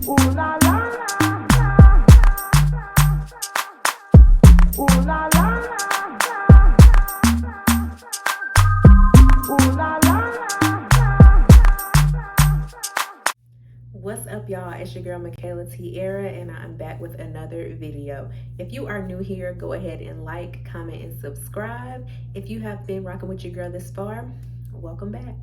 Ooh la la la. Ooh la la la. Ooh la la la. What's up, y'all? It's your girl Michaela Tierra, and I'm back with another video. If you are new here, go ahead and like, comment, and subscribe. If you have been rocking with your girl this far, welcome back.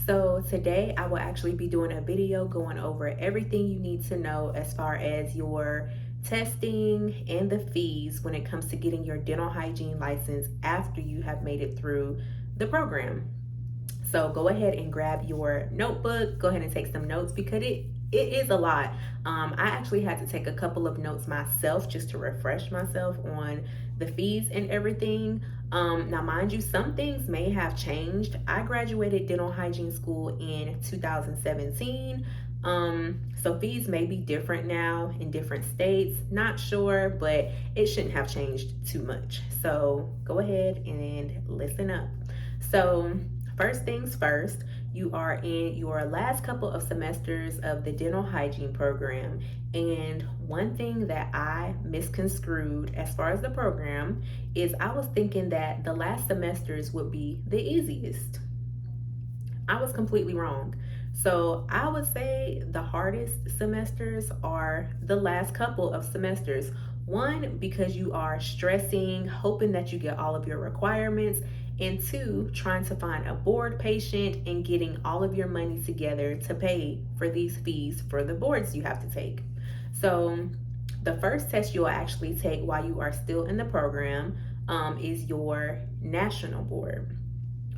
So today I will actually be doing a video going over everything you need to know as far as your testing and the fees when it comes to getting your dental hygiene license after you have made it through the program. So go ahead and grab your notebook, go ahead and take some notes because it is a lot. I actually had to take a couple of notes myself just to refresh myself on the fees and everything. Now, mind you, some things may have changed. I graduated dental hygiene school in 2017. So fees may be different now in different states. Not sure, but it shouldn't have changed too much. So go ahead and listen up. So first things first, you are in your last couple of semesters of the dental hygiene program. And one thing that I misconstrued as far as the program is I was thinking that the last semesters would be the easiest. I was completely wrong. So I would say the hardest semesters are the last couple of semesters. One, because you are stressing, hoping that you get all of your requirements, and two, trying to find a board patient and getting all of your money together to pay for these fees for the boards you have to take. So the first test you'll actually take while you are still in the program is your national board.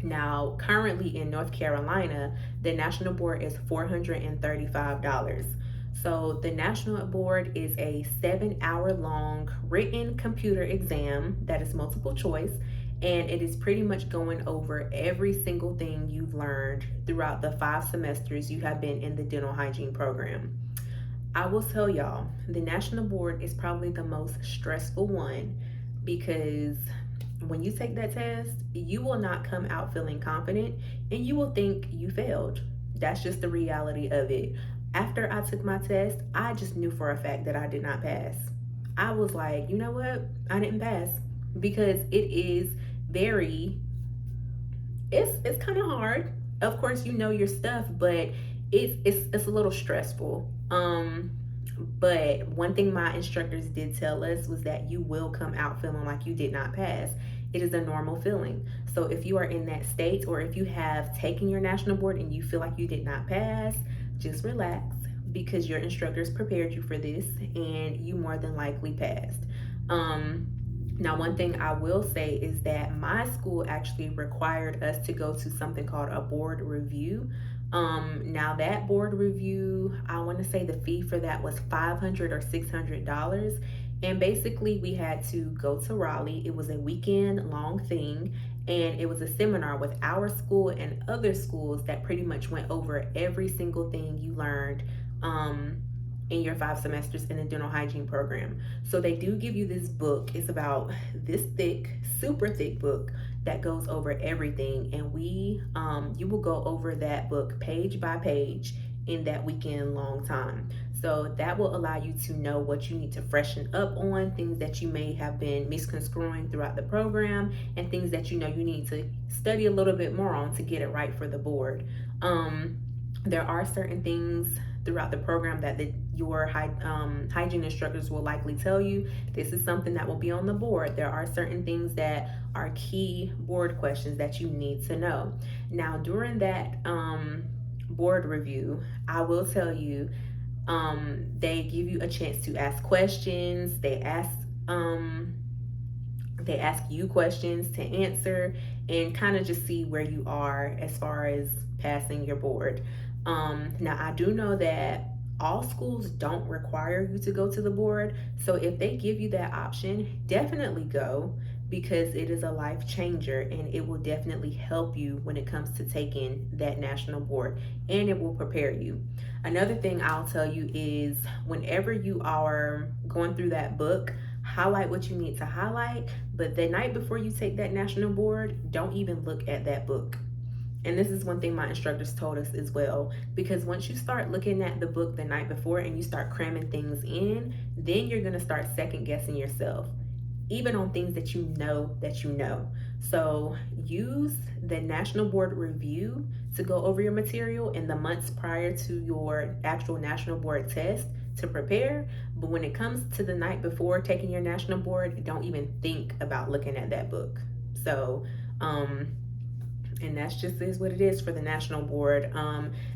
Now, currently in North Carolina, the national board is $435. So, the national board is a 7-hour long written computer exam that is multiple choice, and it is pretty much going over every single thing you've learned throughout the 5 semesters you have been in the dental hygiene program. I will tell y'all, the national board is probably the most stressful one because when you take that test, you will not come out feeling confident and you will think you failed. That's just the reality of it. After I took my test, I just knew for a fact that I did not pass. I was like, you know what? I didn't pass because it is very it's kind of hard. Of course, you know your stuff, but it's a little stressful. But one thing my instructors did tell us was that you will come out feeling like you did not pass. It is a normal feeling. So if you are in that state or if you have taken your national board and you feel like you did not pass, just relax because your instructors prepared you for this and you more than likely passed. Now, one thing I will say is that my school actually required us to go to something called a board review. Now that board review, I want to say the fee for that was $500 or $600. And basically, we had to go to Raleigh. It was a weekend long thing, and it was a seminar with our school and other schools that pretty much went over every single thing you learned in your 5 semesters in the dental hygiene program. So they do give you this book. It's about this thick, super thick book that goes over everything, and you will go over that book page by page in that weekend long time. So that will allow you to know what you need to freshen up on, things that you may have been misconstruing throughout the program, and things that you know you need to study a little bit more on to get it right for the board. There are certain things throughout the program that your hygiene instructors will likely tell you. This is something that will be on the board. There are certain things that are key board questions that you need to know. Now, during that board review, I will tell you, they give you a chance to ask questions. They ask you questions to answer and kind of just see where you are as far as passing your board. Now, I do know that all schools don't require you to go to the board. So if they give you that option, definitely go because it is a life changer and it will definitely help you when it comes to taking that national board and it will prepare you. Another thing I'll tell you is whenever you are going through that book, highlight what you need to highlight, but the night before you take that national board, don't even look at that book. And this is one thing my instructors told us as well, because once you start looking at the book the night before and you start cramming things in, then you're going to start second guessing yourself, even on things that you know that you know. So use the National Board Review to go over your material in the months prior to your actual National Board test to prepare. But when it comes to the night before taking your National Board, don't even think about looking at that book. So, and that's just is what it is for the National Board.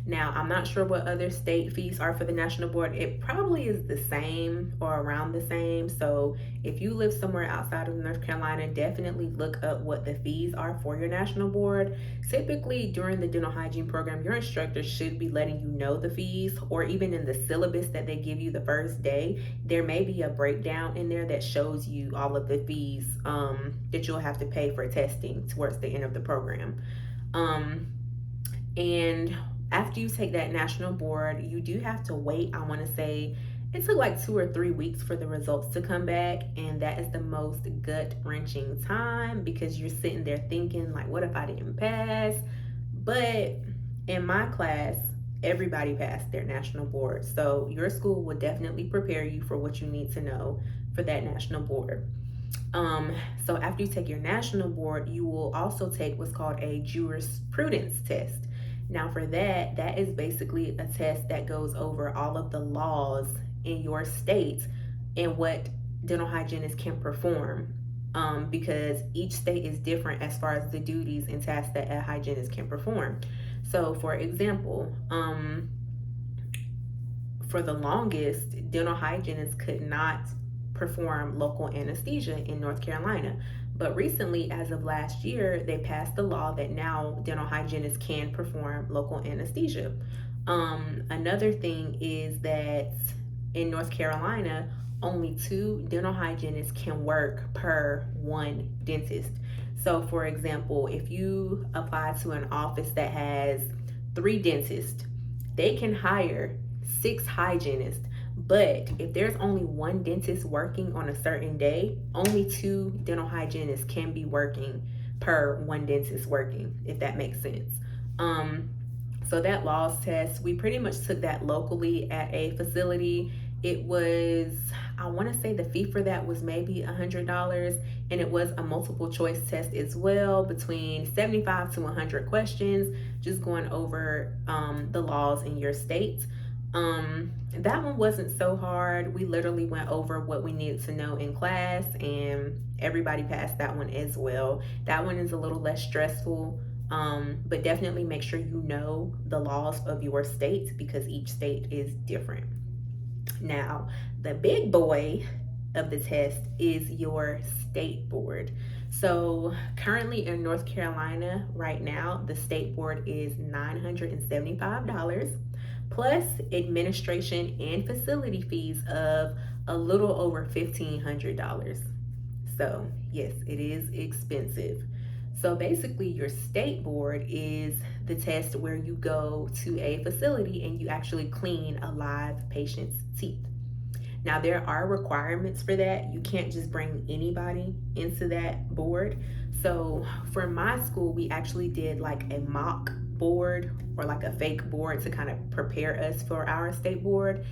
Now, I'm not sure what other state fees are for the National Board. It probably is the same or around the same. So if you live somewhere outside of North Carolina, definitely look up what the fees are for your National Board. Typically during the dental hygiene program, your instructor should be letting you know the fees, or even in the syllabus that they give you the first day, there may be a breakdown in there that shows you all of the fees that you'll have to pay for testing towards the end of the program. And after you take that National Board, you do have to wait. I want to say it took like 2 or 3 weeks for the results to come back, and that is the most gut-wrenching time, because you're sitting there thinking like, what if I didn't pass? But in my class, everybody passed their National Board, so your school will definitely prepare you for what you need to know for that National Board. So after you take your National Board, you will also take what's called a Jurisprudence test. Now for that, that is basically a test that goes over all of the laws in your state and what dental hygienists can perform, because each state is different as far as the duties and tasks that a hygienist can perform. So for example, for the longest, dental hygienists could not perform local anesthesia in North Carolina. But recently, as of last year, they passed the law that now dental hygienists can perform local anesthesia. Another thing is that in North Carolina, only 2 dental hygienists can work per 1 dentist. So for example, if you apply to an office that has 3 dentists, they can hire 6 hygienists. But if there's only 1 dentist working on a certain day, only 2 dental hygienists can be working per 1 dentist working, if that makes sense. So that laws test, we pretty much took that locally at a facility. It was, I want to say the fee for that was maybe $100, and it was a multiple choice test as well, between 75 to 100 questions, just going over the laws in your state. That one wasn't so hard. We literally went over what we needed to know in class, and everybody passed that one as well. That one is a little less stressful, but definitely make sure you know the laws of your state, because each state is different. Now, the big boy of the test is your state board. So currently in North Carolina right now, the state board is $975 plus administration and facility fees of a little over $1,500. So yes, it is expensive. So basically your state board is the test where you go to a facility and you actually clean a live patient's teeth. Now there are requirements for that. You can't just bring anybody into that board. So for my school, we actually did like a mock board, or like a fake board, to kind of prepare us for our state board.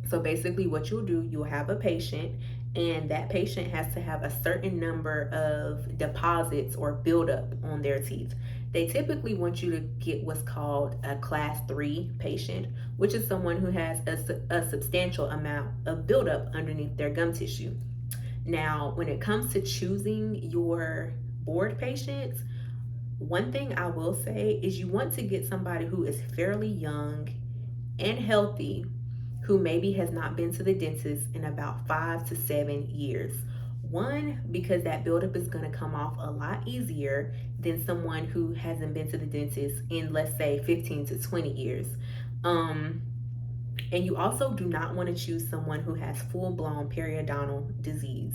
So basically what you'll do, you'll have a patient, and that patient has to have a certain number of deposits or buildup on their teeth. They typically want you to get what's called a class 3 patient, which is someone who has a substantial amount of buildup underneath their gum tissue. Now, when it comes to choosing your board patients, one thing I will say is you want to get somebody who is fairly young and healthy, who maybe has not been to the dentist in about 5 to 7 years. One, because that buildup is going to come off a lot easier than someone who hasn't been to the dentist in, let's say, 15 to 20 years. And you also do not want to choose someone who has full-blown periodontal disease.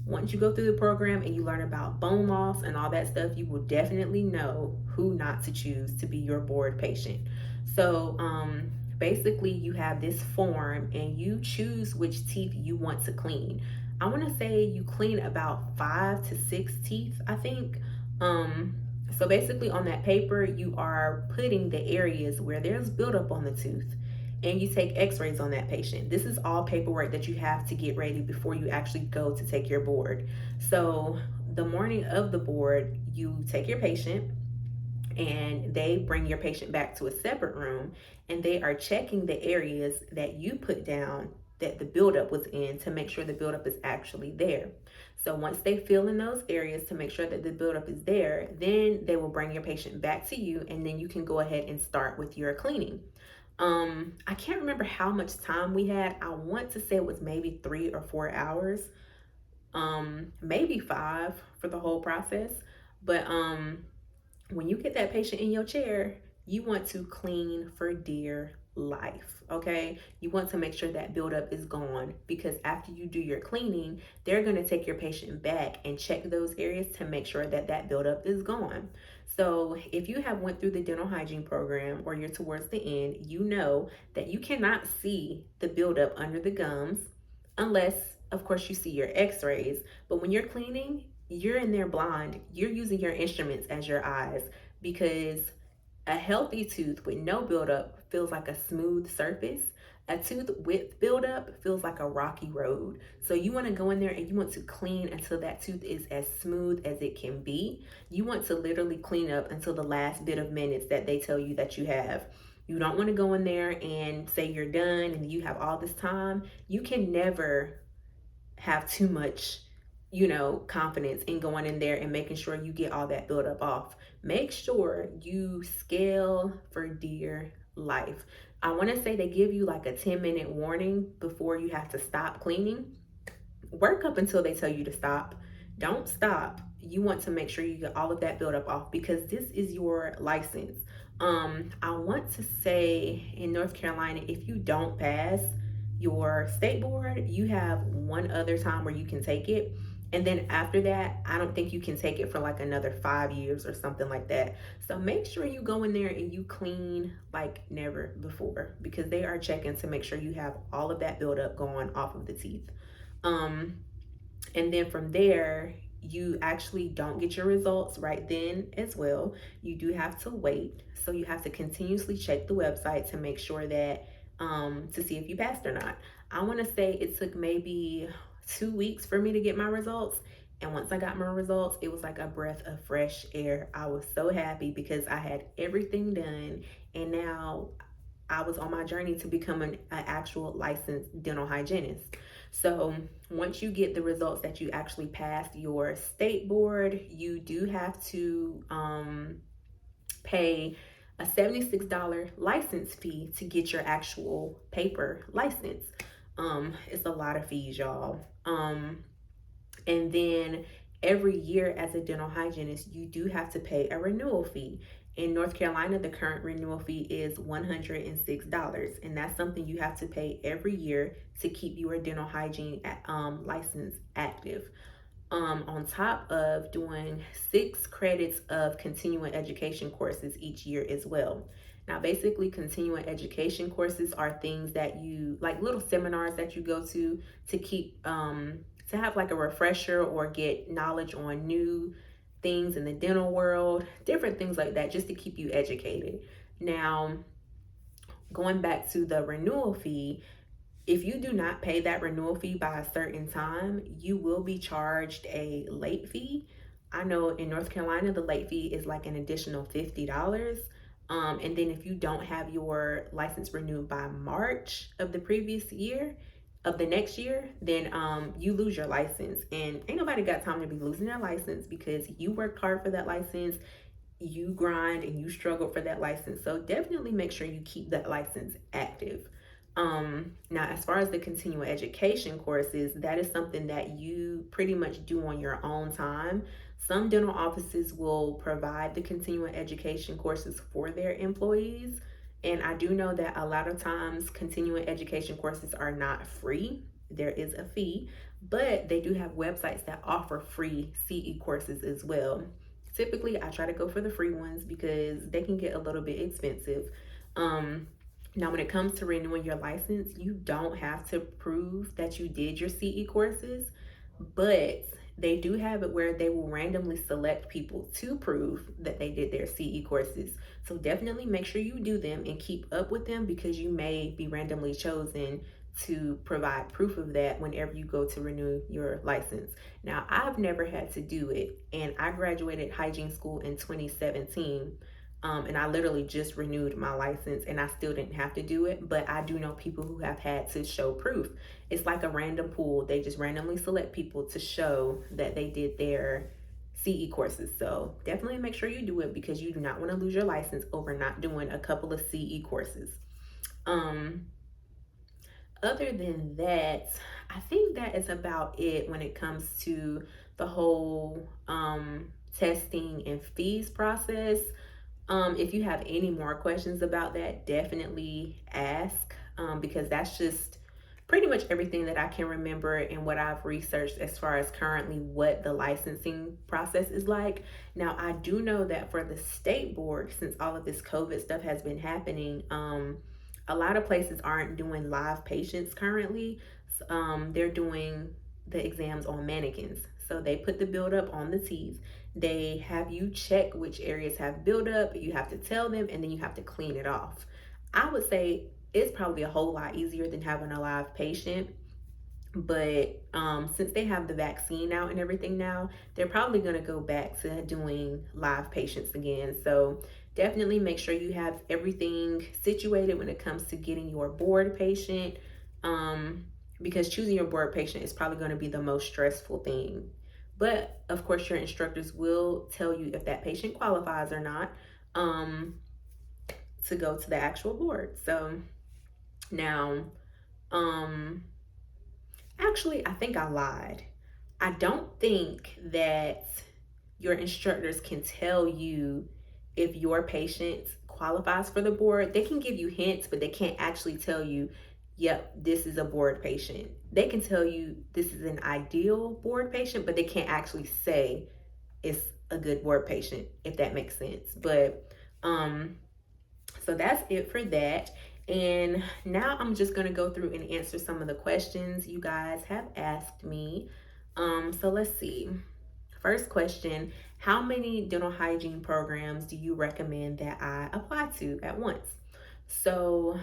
Once you go through the program and you learn about bone loss and all that stuff, you will definitely know who not to choose to be your board patient. So basically you have this form and you choose which teeth you want to clean. I want to say you clean about 5 to 6 teeth, I think. So basically, on that paper, you are putting the areas where there's buildup on the tooth, and you take x-rays on that patient. This is all paperwork that you have to get ready before you actually go to take your board. So the morning of the board, you take your patient, and they bring your patient back to a separate room, and they are checking the areas that you put down that the buildup was in to make sure the buildup is actually there. So once they fill in those areas to make sure that the buildup is there, then they will bring your patient back to you, and then you can go ahead and start with your cleaning. I can't remember how much time we had. I want to say it was maybe 3 or 4 hours, maybe 5 for the whole process. But when you get that patient in your chair, you want to clean for dear life, okay? You want to make sure that buildup is gone, because after you do your cleaning, they're going to take your patient back and check those areas to make sure that that buildup is gone. So if you have went through the dental hygiene program, or you're towards the end, you know that you cannot see the buildup under the gums unless, of course, you see your x-rays. But when you're cleaning, you're in there blind. You're using your instruments as your eyes, because a healthy tooth with no buildup feels like a smooth surface. A tooth with buildup feels like a rocky road. So you want to go in there and you want to clean until that tooth is as smooth as it can be. You want to literally clean up until the last bit of minutes that they tell you that you have. You don't want to go in there and say you're done and you have all this time. You can never have too much, confidence in going in there and making sure you get all that buildup off. Make sure you scale for dear life. I want to say they give you like a 10-minute warning before you have to stop cleaning. Work up until they tell you to stop. Don't stop. You want to make sure you get all of that buildup off, because this is your license. I want to say in North Carolina, if you don't pass your state board, you have one other time where you can take it. And then after that, I don't think you can take it for like another 5 years or something like that. So make sure you go in there and you clean like never before, because they are checking to make sure you have all of that buildup going off of the teeth. And then from there, you actually don't get your results right then as well. You do have to wait. So you have to continuously check the website to make sure that, to see if you passed or not. I want to say it took maybe 2 weeks for me to get my results. And once I got my results, it was like a breath of fresh air. I was so happy because I had everything done. And now I was on my journey to becoming an actual licensed dental hygienist. So once you get the results that you actually passed your state board, you do have to pay a $76 license fee to get your actual paper license. It's a lot of fees, y'all. And then every year as a dental hygienist, you do have to pay a renewal fee. In North Carolina, the current renewal fee is $106, and that's something you have to pay every year to keep your dental hygiene license active. On top of doing 6 credits of continuing education courses each year as well. Now, basically, continuing education courses are things that you, like little seminars that you go to keep, to have like a refresher or get knowledge on new things in the dental world, different things like that, just to keep you educated. Now, going back to the renewal fee, if you do not pay that renewal fee by a certain time, you will be charged a late fee. I know in North Carolina, the late fee is like an additional $50. And then if you don't have your license renewed by March of the previous year, of the next year, then you lose your license. And ain't nobody got time to be losing their license, because you worked hard for that license, you grind and you struggle for that license. So definitely make sure you keep that license active. Now, as far as the continuing education courses, that is something that you pretty much do on your own time. Some dental offices will provide the continuing education courses for their employees. And I do know that a lot of times continuing education courses are not free. There is a fee, but they do have websites that offer free CE courses as well. Typically, I try to go for the free ones because they can get a little bit expensive. Now, when it comes to renewing your license, you don't have to prove that you did your CE courses, but they do have it where they will randomly select people to prove that they did their CE courses. So definitely make sure you do them and keep up with them, because you may be randomly chosen to provide proof of that whenever you go to renew your license. Now, I've never had to do it, and I graduated hygiene school in 2017. And I literally just renewed my license and I still didn't have to do it, but I do know people who have had to show proof. It's like a random pool. They just randomly select people to show that they did their CE courses. So definitely make sure you do it, because you do not want to lose your license over not doing a couple of CE courses. Other than that, I think that is about it when it comes to the whole testing and fees process. If you have any more questions about that, definitely ask, because that's just pretty much everything that I can remember and what I've researched as far as currently what the licensing process is like. Now, I do know that for the state board, since all of this COVID stuff has been happening, a lot of places aren't doing live patients currently. They're doing the exams on mannequins. So they put the buildup on the teeth. They have you check which areas have buildup. You have to tell them, and then you have to clean it off. I would say it's probably a whole lot easier than having a live patient. But since they have the vaccine out and everything now, they're probably going to go back to doing live patients again. So definitely make sure you have everything situated when it comes to getting your board patient, because choosing your board patient is probably going to be the most stressful thing. But of course, your instructors will tell you if that patient qualifies or not, to go to the actual board. So now, actually, I think I lied. I don't think that your instructors can tell you if your patient qualifies for the board. They can give you hints, but they can't actually tell you, yep, this is a board patient. They can tell you this is an ideal board patient, but they can't actually say it's a good board patient, if that makes sense. But so that's it for that. And now I'm just going to go through and answer some of the questions you guys have asked me. So let's see. First question: how many dental hygiene programs do you recommend that I apply to at once? So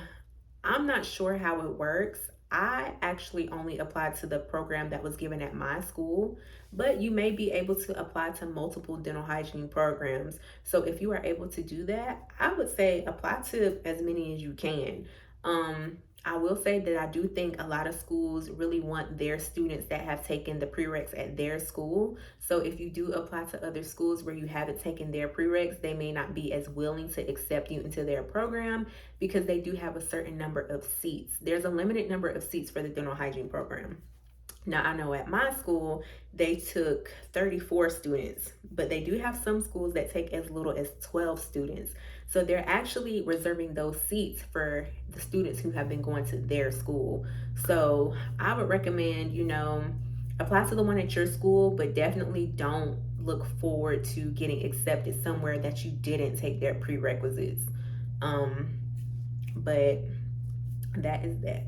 I'm not sure how it works. I actually only applied to the program that was given at my school, but you may be able to apply to multiple dental hygiene programs. So if you are able to do that, I would say apply to as many as you can. I will say that I do think a lot of schools really want their students that have taken the prereqs at their school. So if you do apply to other schools where you haven't taken their prereqs, they may not be as willing to accept you into their program, because they do have a certain number of seats. There's a limited number of seats for the dental hygiene program. Now, I know at my school, they took 34 students, but they do have some schools that take as little as 12 students. So they're actually reserving those seats for the students who have been going to their school. So I would recommend, apply to the one at your school, but definitely don't look forward to getting accepted somewhere that you didn't take their prerequisites. But that is that.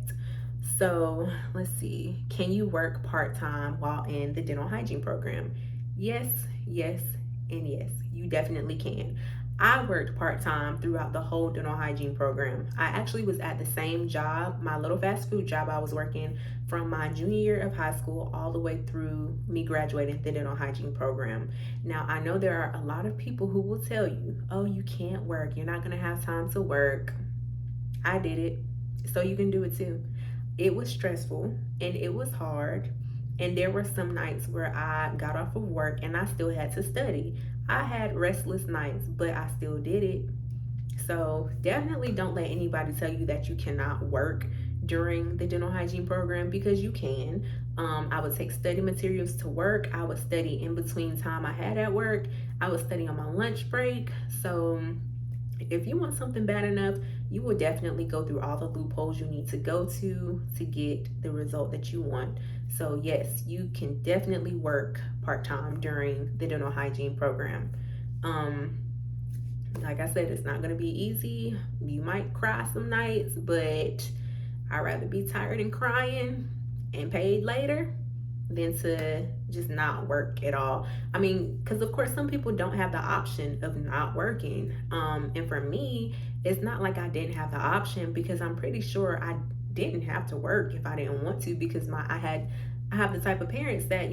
So let's see. Can you work part-time while in the dental hygiene program? Yes, yes, and yes. You definitely can. I worked part-time throughout the whole dental hygiene program. I actually was at the same job, my little fast food job I was working from my junior year of high school all the way through me graduating the dental hygiene program. Now, I know there are a lot of people who will tell you, oh, you can't work. You're not going to have time to work. I did it, so you can do it too. It was stressful and it was hard. And there were some nights where I got off of work and I still had to study. I had restless nights, but I still did it. So definitely don't let anybody tell you that you cannot work during the dental hygiene program, because you can. I would take study materials to work. I would study in between time I had at work. I would study on my lunch break. So if you want something bad enough, you will definitely go through all the loopholes you need to go to get the result that you want. So yes, you can definitely work part-time during the dental hygiene program. Like I said, it's not going to be easy. You might cry some nights, but I'd rather be tired and crying and paid later than to just not work at all. I mean, because of course, some people don't have the option of not working. And for me, it's not like I didn't have the option because I'm pretty sure I didn't have to work if I didn't want to because I have the type of parents that,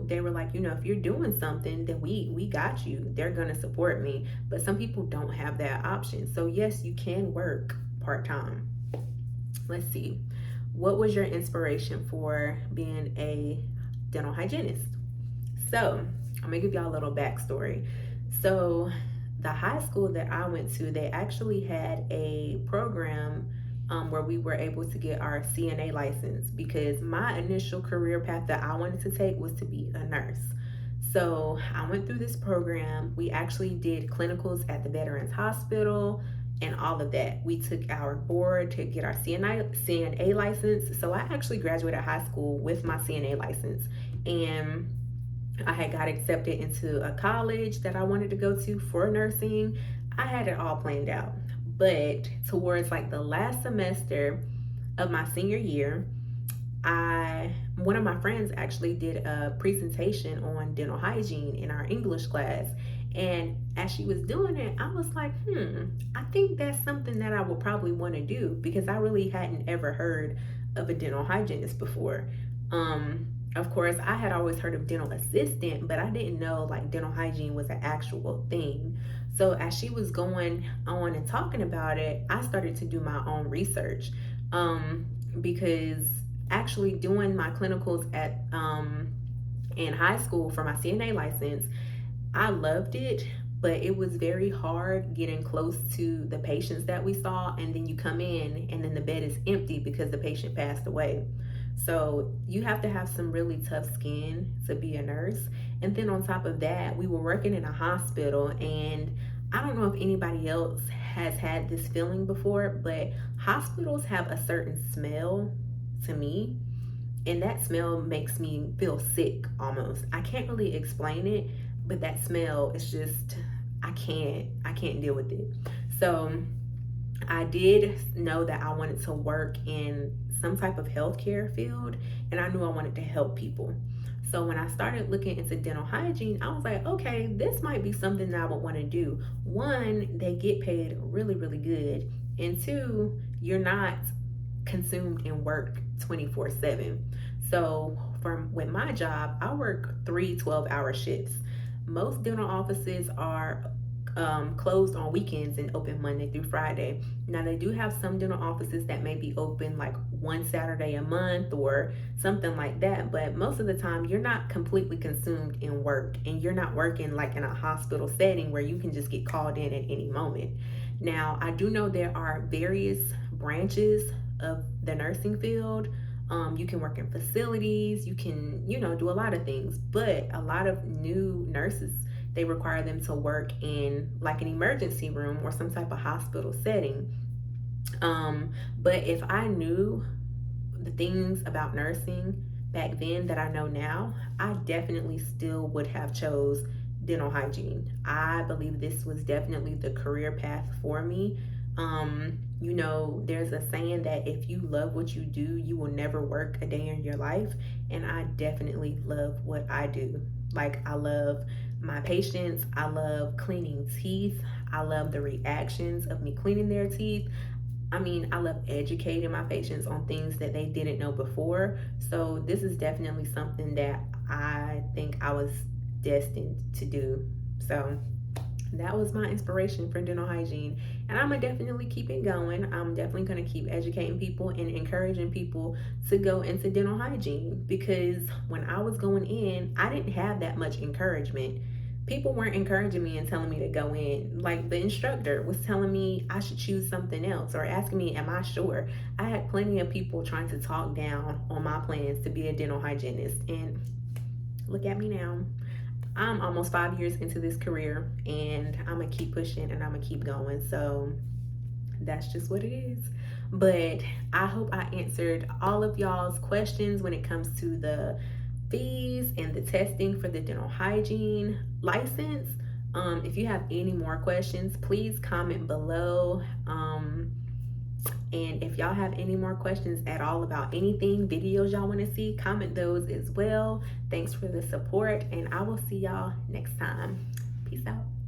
they were like, if you're doing something, then we got you. They're gonna support me. But some people don't have that option. So yes, you can work part-time. Let's see. What was your inspiration for being a dental hygienist? So I'm gonna give y'all a little backstory. So the high school that I went to, they actually had a program where we were able to get our CNA license because my initial career path that I wanted to take was to be a nurse. So I went through this program. We actually did clinicals at the Veterans Hospital and all of that. We took our board to get our CNA license. So I actually graduated high school with my CNA license. And I had got accepted into a college that I wanted to go to for nursing. I had it all planned out. But towards like the last semester of my senior year, one of my friends actually did a presentation on dental hygiene in our English class. And as she was doing it, I was like, I think that's something that I would probably want to do because I really hadn't ever heard of a dental hygienist before. Of course, I had always heard of dental assistant, but I didn't know like dental hygiene was an actual thing. So as she was going on and talking about it, I started to do my own research because actually doing my clinicals at in high school for my CNA license, I loved it, but it was very hard getting close to the patients that we saw, and then you come in and then the bed is empty because the patient passed away. So you have to have some really tough skin to be a nurse. And then on top of that, we were working in a hospital, and I don't know if anybody else has had this feeling before, but hospitals have a certain smell to me, and that smell makes me feel sick almost. I can't really explain it, but that smell is just I can't deal with it. So I did know that I wanted to work in some type of healthcare field, and I knew I wanted to help people. So when I started looking into dental hygiene, I was like, okay, this might be something that I would want to do. One, they get paid really, really good. And two, you're not consumed in work 24/7. So with my job, I work 3 12-hour shifts. Most dental offices are closed on weekends and open Monday through Friday. Now they do have some dental offices that may be open like one Saturday a month or something like that, but most of the time you're not completely consumed in work, and you're not working like in a hospital setting where you can just get called in at any moment. Now I do know there are various branches of the nursing field. You can work in facilities, you can, do a lot of things, but a lot of new nurses, they require them to work in like an emergency room or some type of hospital setting. But if I knew the things about nursing back then that I know now, I definitely still would have chose dental hygiene. I believe this was definitely the career path for me. There's a saying that if you love what you do, you will never work a day in your life. And I definitely love what I do. Like, I love my patients. I love cleaning teeth. I love the reactions of me cleaning their teeth. I mean, I love educating my patients on things that they didn't know before. So this is definitely something that I think I was destined to do. So that was my inspiration for dental hygiene, and I'm gonna definitely keep it going. I'm definitely gonna keep educating people and encouraging people to go into dental hygiene, because when I was going in, I didn't have that much encouragement. People weren't encouraging me and telling me to go in. Like, the instructor was telling me I should choose something else or asking me, am I sure? I had plenty of people trying to talk down on my plans to be a dental hygienist, and look at me now. I'm almost 5 years into this career, and I'm gonna keep pushing and I'm gonna keep going. So that's just what it is. But I hope I answered all of y'all's questions when it comes to the fees and the testing for the dental hygiene license. If you have any more questions, please comment below. And if y'all have any more questions at all about anything, videos y'all want to see, comment those as well. Thanks for the support, and I will see y'all next time. Peace out.